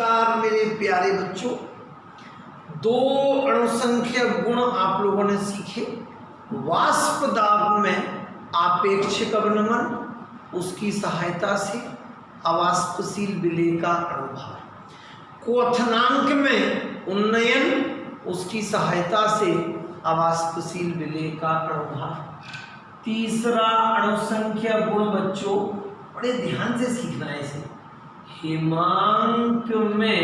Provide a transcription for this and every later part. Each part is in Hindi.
नमस्कार मेरे प्यारे बच्चों। दो अणुसंख्यक गुण आप लोगों ने सीखे। वाष्प दाब में आपेक्षिक अवनमन, उसकी सहायता से अवाष्पशील विलेय का अणुभार। क्वथनांक में उन्नयन, उसकी सहायता से अवाष्पशील विलेय का अणुभार। तीसरा अणुसंख्यक गुण बच्चों बड़े ध्यान से सीखना है इसे। हिमांक में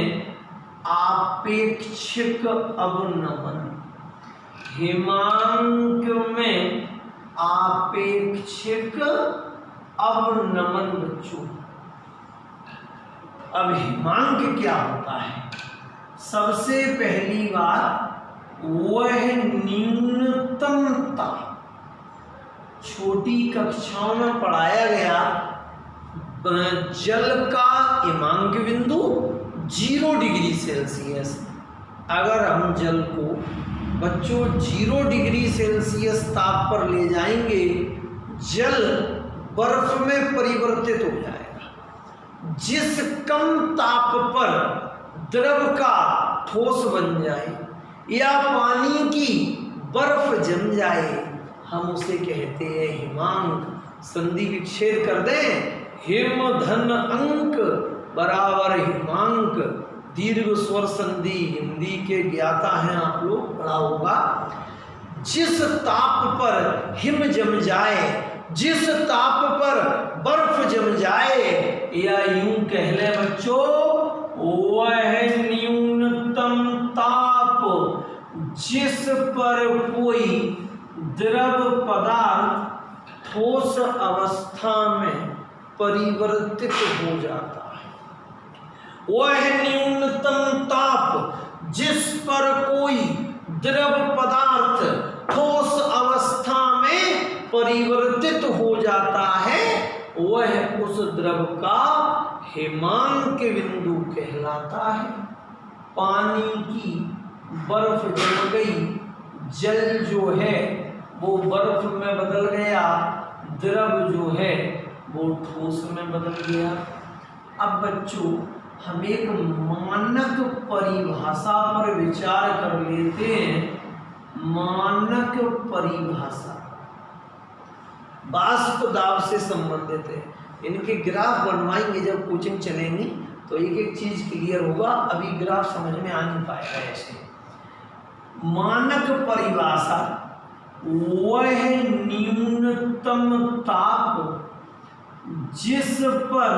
आपेक्षिक अवनमन, हिमांक में आपेक्षिक अवनमन बच्चों। अब हिमांक क्या होता है? सबसे पहली बात वह न्यूनतमता। छोटी कक्षाओं में पढ़ाया गया जल का हिमांक बिंदु 0 डिग्री सेल्सियस। अगर हम जल को बच्चों 0 डिग्री सेल्सियस ताप पर ले जाएंगे, जल बर्फ में परिवर्तित हो जाएगा। जिस कम ताप पर द्रव का ठोस बन जाए या पानी की बर्फ जम जाए, हम उसे कहते हैं हिमांक। संधि विच्छेद कर दें, हिम धन अंक बराबर हिमांक। दीर्घ स्वर संधि हिंदी के ज्ञाता हैं आप लोग, पढ़ा होगा। जिस ताप पर हिम जम जाए, जिस ताप पर बर्फ जम जाए, या यूं कह ले बच्चों वह न्यूनतम ताप जिस पर कोई द्रव पदार्थ ठोस अवस्था में परिवर्तित हो जाता है। वह न्यूनतम ताप जिस पर कोई द्रव पदार्थ ठोस अवस्था में परिवर्तित हो जाता है, वह उस द्रव का हिमांक बिंदु कहलाता है। पानी की बर्फ जम गई, जल जो है वो बर्फ में बदल गया, द्रव जो है वो ठोस में बदल गया। अब बच्चों हम एक मानक परिभाषा पर विचार कर लेते हैं। मानक परिभाषा वाष्प दाब से संबंधित है। इनके ग्राफ बनवाएंगे जब कोचिंग चलेंगी तो एक एक चीज क्लियर होगा। अभी ग्राफ समझ में आ नहीं पाएगा ऐसे। मानक परिभाषा वह न्यूनतम ताप जिस पर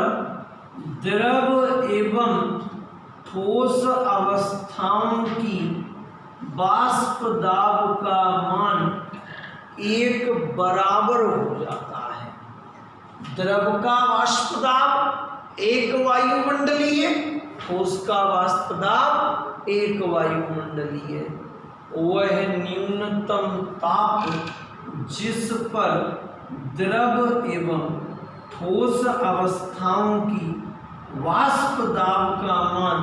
द्रव एवं ठोस अवस्थाओं की वाष्प दाब का मान एक बराबर हो जाता है। द्रव का वाष्प दाब एक वायुमंडलीय, ठोस का वाष्प दाब एक वायुमंडलीय। वह न्यूनतम ताप जिस पर द्रव एवं ठोस अवस्थाओं की वाष्प दाब का मान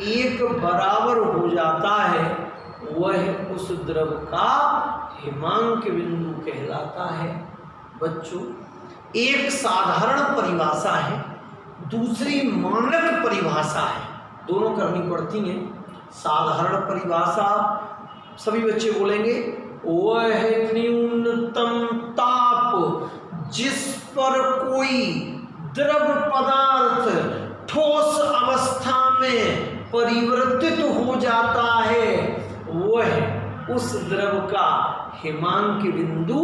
एक बराबर हो जाता है, वह उस द्रव का हिमांक बिंदु कहलाता है। बच्चों एक साधारण परिभाषा है, दूसरी मानक परिभाषा है, दोनों करनी पड़ती हैं। साधारण परिभाषा सभी बच्चे बोलेंगे, वह न्यूनतम ताप जिस पर कोई द्रव पदार्थ ठोस अवस्था में परिवर्तित हो जाता है, वह उस द्रव का हिमांक बिंदु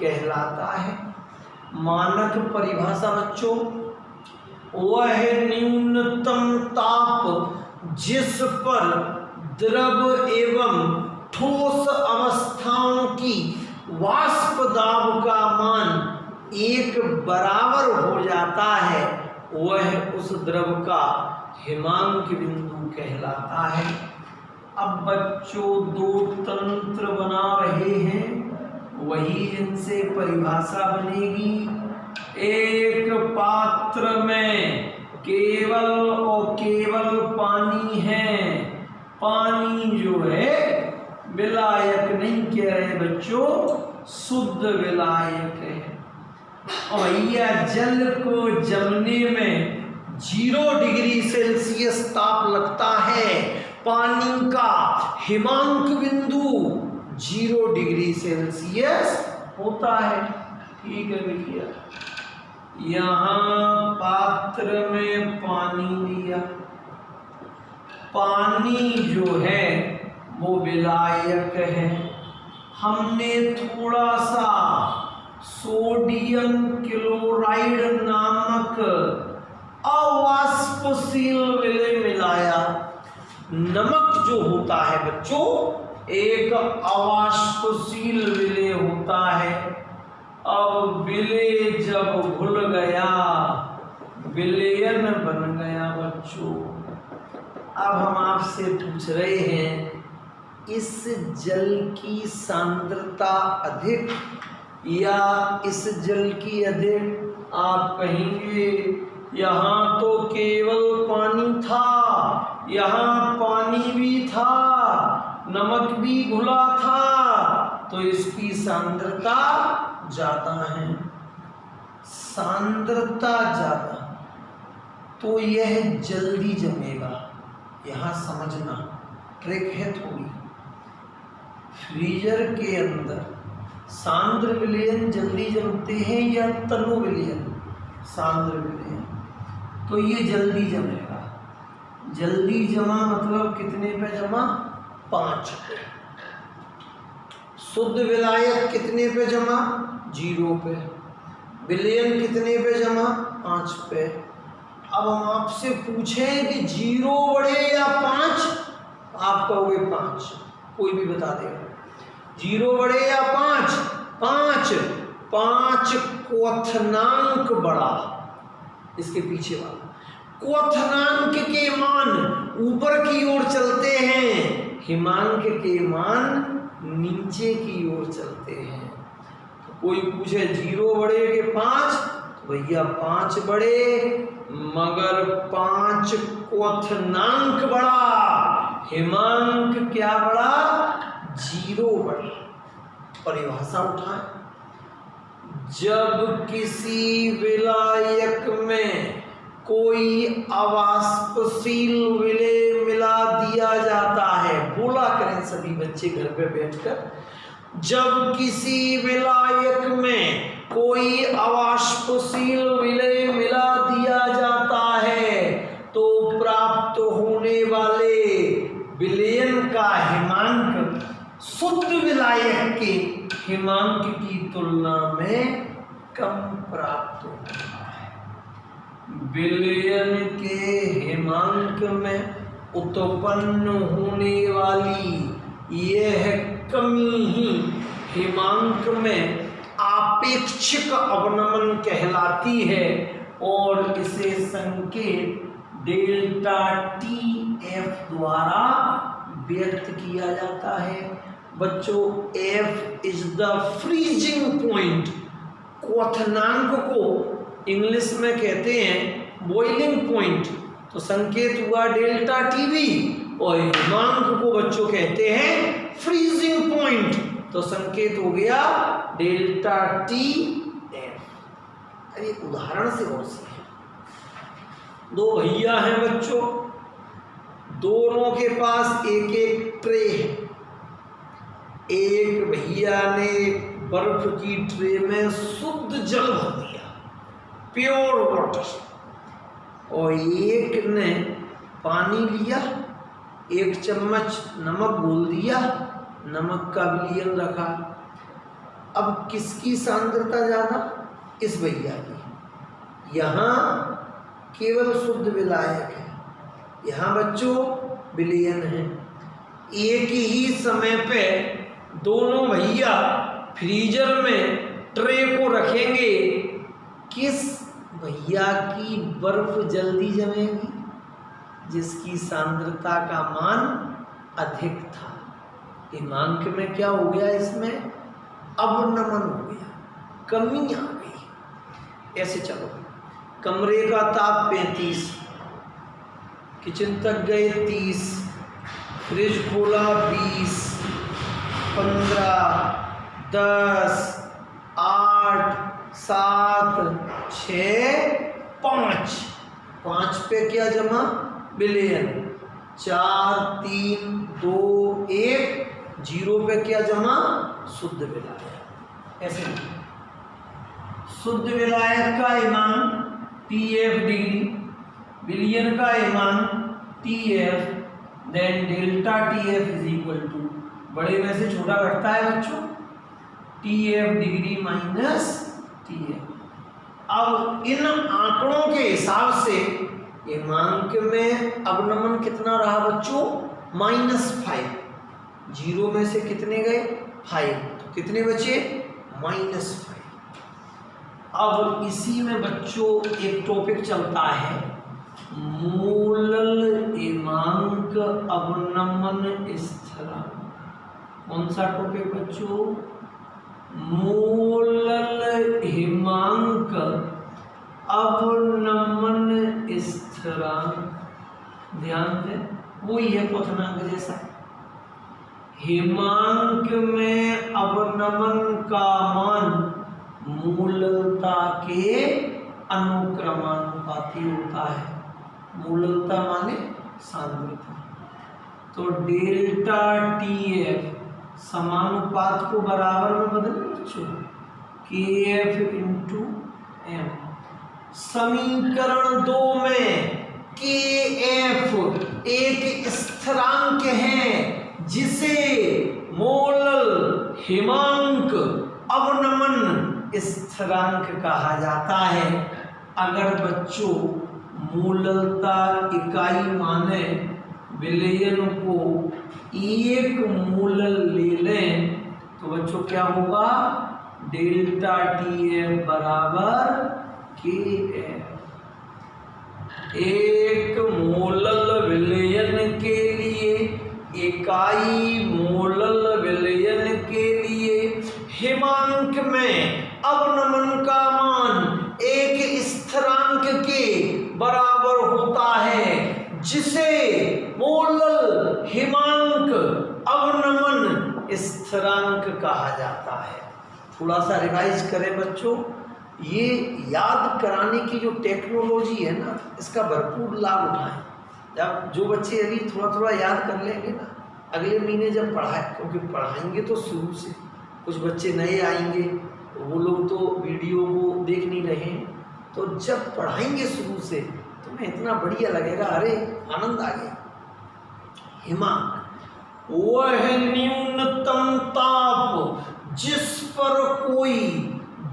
कहलाता है। मानक परिभाषा बच्चों वह न्यूनतम ताप जिस पर द्रव एवं ठोस अवस्थाओं की वाष्प दाब का मान एक बराबर हो जाता है, वह उस द्रव का हिमांक बिंदु कहलाता है। अब बच्चों दो तंत्र बना रहे हैं, वही इनसे परिभाषा बनेगी। एक पात्र में केवल और केवल पानी है। पानी जो है विलायक नहीं कह रहे बच्चों, शुद्ध विलायक है। और भैया जल को जमने में 0 डिग्री सेल्सियस ताप लगता है, पानी का हिमांक बिंदु 0 डिग्री सेल्सियस होता है। ठीक है भैया, यहाँ पात्र में पानी लिया, पानी जो है वो विलायक है, हमने थोड़ा सा सोडियम क्लोराइड नामक अवाष्पशील विलेय मिलाया। नमक जो होता है बच्चों एक अवाष्पशील विलेय होता है। अब विलेय जब घुल गया विलयन बन गया बच्चों। अब हम आपसे पूछ रहे हैं इस जल की सांद्रता अधिक या इस जल की अधिक? आप कहेंगे यहाँ तो केवल पानी था, यहाँ पानी भी था, नमक भी घुला था, तो इसकी सांद्रता ज्यादा है। सांद्रता ज्यादा तो यह जल्दी जमेगा। यहाँ समझना ट्रिक है थोड़ी। फ्रीजर के अंदर सांद्र विलयन जल्दी जमते हैं या तनु विलयन? सांद्र विलयन। तो ये जल्दी जमेगा। जल्दी जमा मतलब कितने पे जमा? 5 पे। शुद्ध विलायक कितने पे जमा? 0 पे। विलयन कितने पे जमा? 5 पे। अब हम आपसे पूछें कि 0 बड़े या 5? आप कहोगे 5, कोई भी बता देगा। 0 बड़े या 5? 5। 5 क्वथनांक बड़ा, इसके पीछे वाला। क्वथनांक के मान ऊपर की ओर चलते हैं, हिमांक के मान नीचे की ओर चलते हैं। तो कोई पूछे 0 बड़े के 5, तो भैया 5 बड़े, मगर 5 क्वथनांक बड़ा, हिमांक क्या बड़ा? 0 बड़ा। परिभाषा उठाएं। जब किसी विलायक में कोई अवाष्पशील विलेय मिला दिया जाता है, बोला करें सभी बच्चे घर पे बैठकर, जब किसी विलायक में कोई अवाष्पशील विलेय मिला दिया जाता है तो प्राप्त होने वाले विलयन का हिमांक शुद्ध विलायक के हिमांक की तुलना में कम प्राप्त होता है। विलयन के हिमांक में उत्पन्न होने वाली यह कमी ही हिमांक में आपेक्षिक अवनमन कहलाती है और इसे संकेत डेल्टा टी एफ द्वारा व्यक्त किया जाता है। बच्चों F is the freezing point. क्वथनांक को इंग्लिश में कहते हैं बॉइलिंग पॉइंट, तो संकेत हुआ डेल्टा टीवी, और हिमांक को बच्चों कहते हैं फ्रीजिंग पॉइंट, तो संकेत हो गया डेल्टा टी एफ। एक उदाहरण से और से है। 2 भैया हैं बच्चों, दोनों के पास एक एक ट्रे है। एक भैया ने बर्फ की ट्रे में शुद्ध जल भर दिया, प्योर वाटर, और एक ने पानी लिया, 1 चम्मच नमक घोल दिया, नमक का विलयन रखा। अब किसकी सांद्रता ज़्यादा? इस भैया की। यहाँ केवल शुद्ध विलायक है, यहाँ बच्चों विलयन है। एक ही समय पे दोनों भैया फ्रीजर में ट्रे को रखेंगे, किस भैया की बर्फ जल्दी जमेगी? जिसकी सांद्रता का मान अधिक था। हिमांक में क्या हो गया? इसमें अवनमन हो गया, कमी आ गई। ऐसे चलो, कमरे का ताप 35, किचन तक गए 30, फ्रिज खोला 20, 15, 10, 8, 7, 6, 5, 5 पे क्या जमा, बिलियन, 4 3 2 1, 0 पे क्या जमा, शुद्ध विलायक। ऐसे शुद्ध विलायक का ईमान TF डिग्री, बिलियन का ईमान TF, then delta TF is equal to, बड़े में से छोटा घटता है बच्चों, TF डिग्री माइनस TF। अब इन आंकड़ों के हिसाब से ईमांक में अवनमन कितना रहा बच्चों, -5, 0 में से कितने गए, 5, तो कितने बचे, -5। अब इसी में बच्चों एक टॉपिक चलता है, मूलल ईमांक अवनमन स्थिरांक। कौन सा टॉपिक बच्चों, मूलल ईमांक अवनमन स्थिरांक। ध्यान दें, वही है क्वथनांक जैसा। हीमांक में अवनमन का मान मूललता के अनुक्रमानुपाती होता है। मूललता माने सांद्रता, तो डेल्टा TF समानुपात को बराबर में बदले बच्चों, KF इंटू M। समीकरण 2 में KF एक स्थिरांक है जिसे मोलल हिमांक अवनमन स्थिरांक कहा जाता है। अगर बच्चों मूललता इकाई माने विलयन को एक मूलल ले लें तो बच्चों क्या होगा, डेल्टा TF बराबर KF। एक मूलल विलयन के लिए, इकाई मूलल विलयन के लिए हिमांक में अवनमन का मान एक स्थिरांक के बराबर होता है जिसे मूलल हिमांक अवनमन स्थिरांक कहा जाता है। थोड़ा सा रिवाइज करें बच्चों, ये याद कराने की जो टेक्नोलॉजी है ना, इसका भरपूर लाभ उठाएं। जब जो बच्चे अभी थोड़ा थोड़ा याद कर लेंगे ना, अगले महीने जब पढ़ाए, क्योंकि पढ़ाएंगे तो शुरू से, कुछ बच्चे नए आएंगे तो वो लोग तो वीडियो को देख नहीं रहे हैं, तो जब पढ़ाएंगे शुरू से तुम्हें इतना बढ़िया लगेगा, अरे आनंद आ गया। हिमांक वह न्यूनतम ताप जिस पर कोई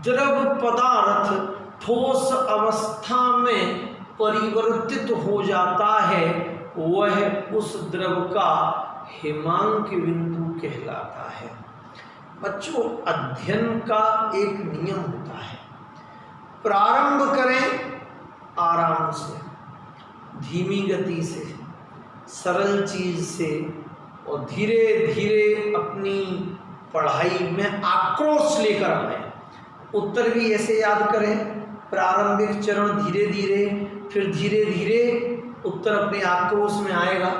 द्रव पदार्थ ठोस अवस्था में परिवर्तित हो जाता है, वह उस द्रव का हिमांक बिंदु कहलाता है। बच्चों, अध्ययन का एक नियम होता है, प्रारंभ करें आराम से, धीमी गति से, सरल चीज से, और धीरे धीरे अपनी पढ़ाई में आक्रोश लेकर आए। उत्तर भी ऐसे याद करें, प्रारंभिक चरण धीरे धीरे, फिर धीरे धीरे उत्तर अपने आक्रोश में आएगा।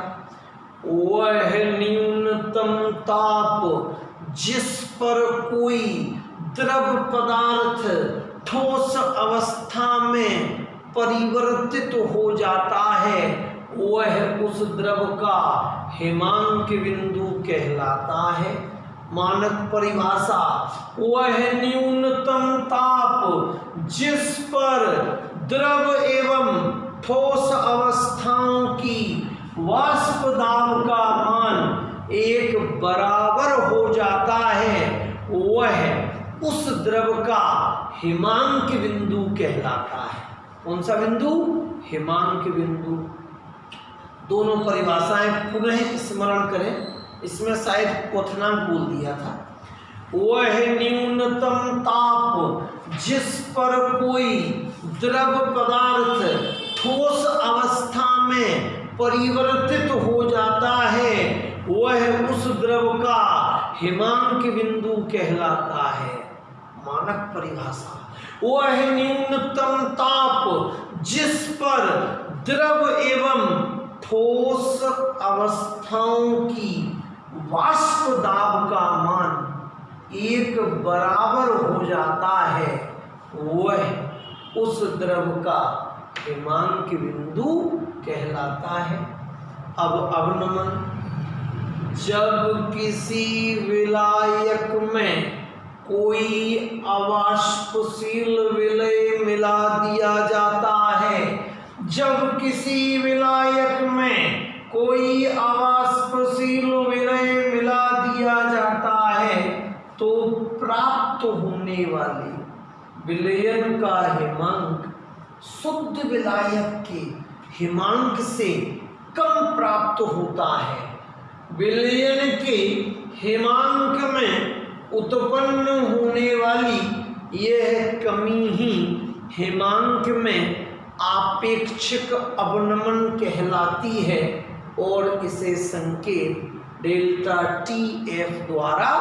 वह न्यूनतम ताप जिस पर कोई द्रव पदार्थ ठोस अवस्था में परिवर्तित हो जाता है, वह उस द्रव का हिमांक बिंदु कहलाता है। मानक परिभाषा, वह न्यूनतम ताप जिस पर द्रव एवं ठोस अवस्थाओं की वाष्प दाब का मान एक बराबर हो जाता है, वह उस द्रव का हिमांक बिंदु कहलाता है। कौन सा बिंदु? हिमांक बिंदु। दोनों परिभाषाएं पुनः स्मरण करें, इसमें शायद क्वथनांक बोल दिया था। वह न्यूनतम ताप जिस पर कोई द्रव पदार्थ ठोस अवस्था में परिवर्तित हो जाता है, वह उस द्रव का हिमांक बिंदु कहलाता है। मानक परिभाषा, वह न्यूनतम ताप जिस पर द्रव एवं ठोस अवस्थाओं की वाष्प दाब का मान एक बराबर हो जाता है, वह उस द्रव का हिमांक बिंदु कहलाता है। अब अवनमन, जब किसी विलायक में कोई अवाष्पशील विलय मिला दिया जाता है, जब किसी विलायक में कोई अवाष्पशील विलय मिला दिया जाता है तो प्राप्त होने वाले विलयन का हिमांक शुद्ध विलायक के हिमांक से कम प्राप्त होता है। विलयन के हिमांक में उत्पन्न होने वाली यह कमी ही हिमांक में आपेक्षिक अवनमन कहलाती है और इसे संकेत डेल्टा TF द्वारा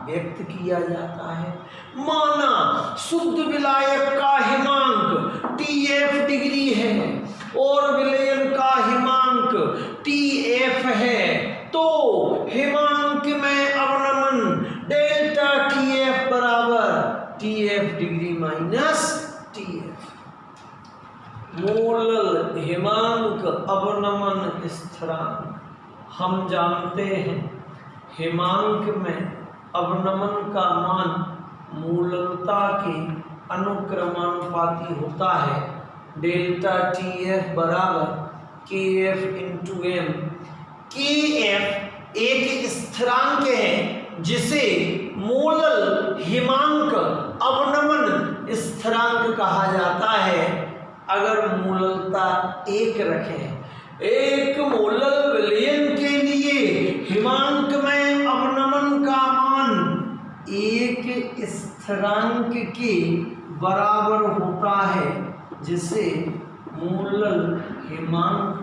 व्यक्त किया जाता है। माना शुद्ध विलायक का हिमांक TF डिग्री है और विलयन का हिमांक TF है, तो हिमांक में अवनमन डेल्टा TF बराबर TF degree minus TF। Molal हिमांक अवनमन स्थिरांक, हम जानते हैं हिमांक में अवनमन का मान मूललता के अनुक्रमानुपाती होता है। डेल्टा TF बराबर KF इंटू M। KF एक स्थिरांक है जिसे मोलल हिमांक अवनमन स्थिरांक कहा जाता है। अगर मूललता 1 रखें, एक मोलल विलयन के लिए हिमांक में अवनमन का मान एक स्थिरांक के बराबर होता है जिसे मोलल हिमांक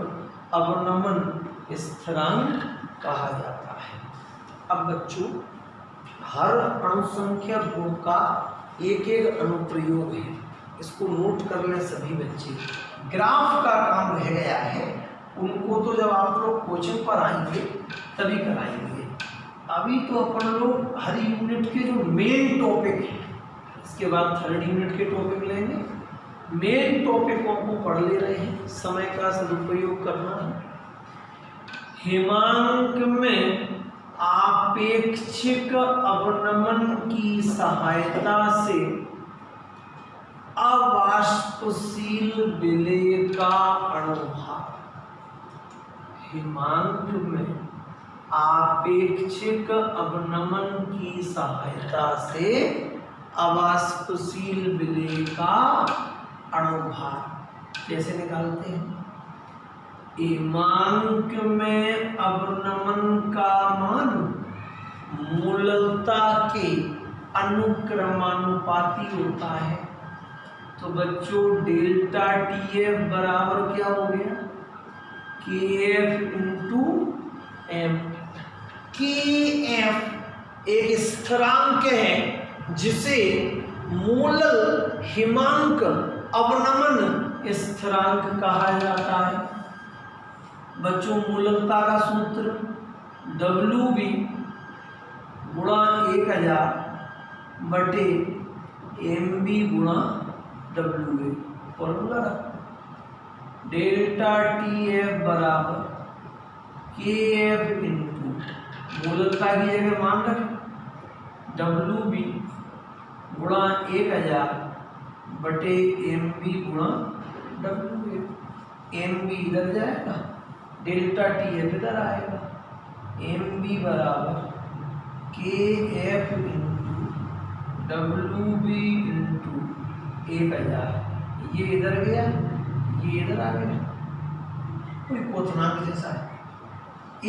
अवनमन स्थिरांक कहा जाता है। अब बच्चों, हर अणुसंख्या गुण का एक एक अनुप्रयोग है, इसको नोट कर लें सभी बच्चे। ग्राफ का काम रह गया है, उनको तो जब आप लोग कोचिंग पर आएंगे तभी कराएंगे। अभी तो अपन लोग हर यूनिट के जो मेन टॉपिक है, इसके बाद थर्ड यूनिट के टॉपिक लेंगे, मेन टॉपिकों को पढ़ ले रहे हैं, समय का सदुपयोग करना है। हिमांक में आपेक्षिक अवनमन की सहायता से अवाष्पशील विलय का अणुभार, हिमांक में आपेक्षिक अवनमन की सहायता से अवाष्पशील विलय का अणुभार कैसे निकालते हैं? हिमांक में अवनमन का मान मूललता के अनुक्रमानुपाती होता है। तो बच्चों डेल्टा TF बराबर क्या हो गया? KF into M। KF एक स्थिरांक है जिसे मोलल हिमांक अवनमन स्थिरांक कहा जाता है। बच्चों, मूललता का सूत्र WB गुणा 1000 बटे MB गुणा WA। फॉर्मूला डेल्टा TF बराबर KF इंटू मूललता की जगह मान रखें WB गुणा 1000 बटे MB गुणा WA। MB इधर जाएगा, डेल्टा TF इधर आएगा। MB बराबर KF इंटू WB इंटू 1000। ये इधर गया, ये इधर आ गया, कोई क्वथनांक जैसा है।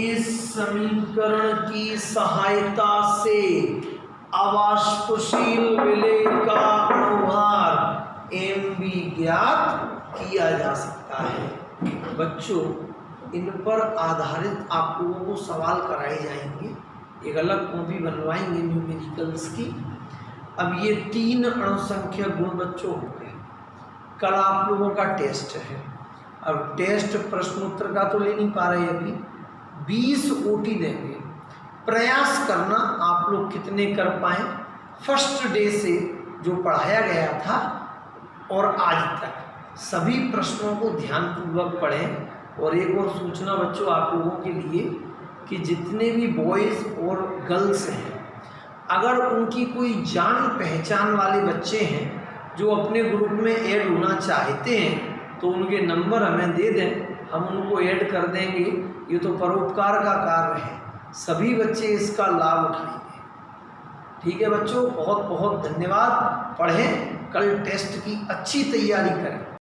इस समीकरण की सहायता से अवाष्पशील विलय का अणुभार MB ज्ञात किया जा सकता है। बच्चों, इन पर आधारित आप लोगों को सवाल कराए जाएंगे, एक अलग कॉपी बनवाएंगे न्यूमेरिकल्स की। अब ये 3 अणुसंख्या गुण बच्चों हो गए। कल आप लोगों का टेस्ट है। अब टेस्ट प्रश्नोत्तर का तो ले नहीं पा रहे, अभी 20 OT देंगे। प्रयास करना आप लोग कितने कर पाए। फर्स्ट डे से जो पढ़ाया गया था और आज तक सभी प्रश्नों को ध्यानपूर्वक पढ़ें। और एक और सूचना बच्चों आप लोगों के लिए कि जितने भी बॉयज़ और गर्ल्स हैं, अगर उनकी कोई जान पहचान वाले बच्चे हैं जो अपने ग्रुप में ऐड होना चाहते हैं तो उनके नंबर हमें दे दें, हम उनको ऐड कर देंगे। ये तो परोपकार का कार्य है, सभी बच्चे इसका लाभ उठाएंगे। ठीक है बच्चों, बहुत बहुत धन्यवाद। पढ़ें, कल टेस्ट की अच्छी तैयारी करें।